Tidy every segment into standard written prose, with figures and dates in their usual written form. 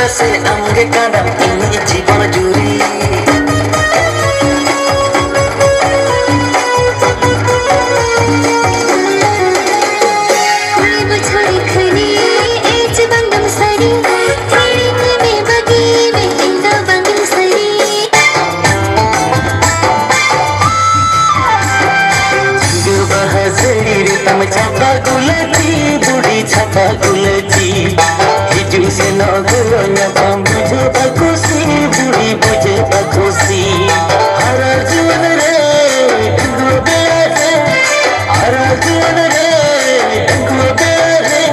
से अंगे कांडम इन जीवन जूरी तम छापा गुलची बुढ़ी छापा गुलची हिजू से नगरो न बुझे बखुशी बुढ़ी बुझे बखुशी हर जीवन रे डुगो बेरे हर जीवन रे डुगो बेरे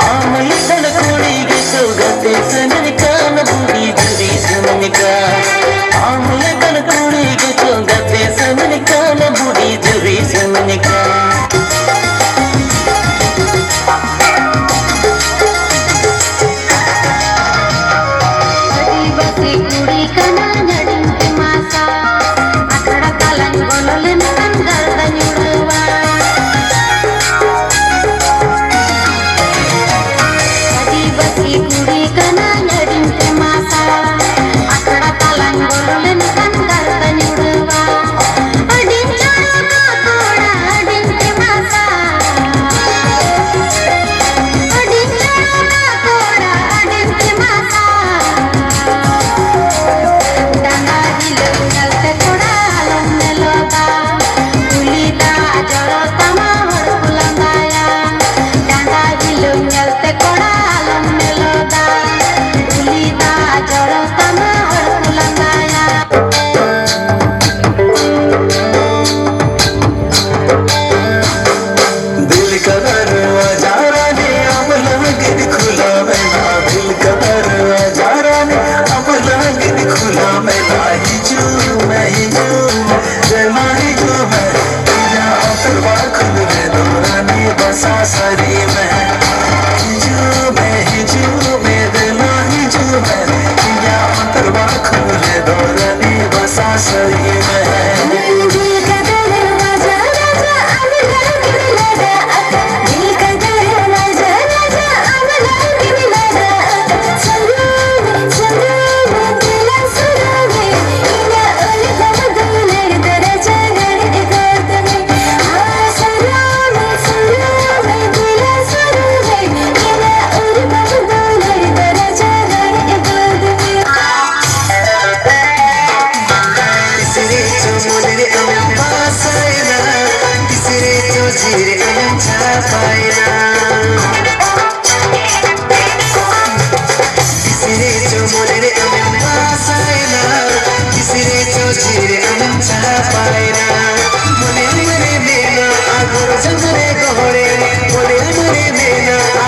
आमल सन कोड़ी के सोगते सनन कान बुढ़ी जुड़ी सनन का आमल सन कोड़ी के सोगते सनन कान बुढ़ी जुड़ी सनन का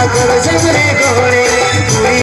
Agora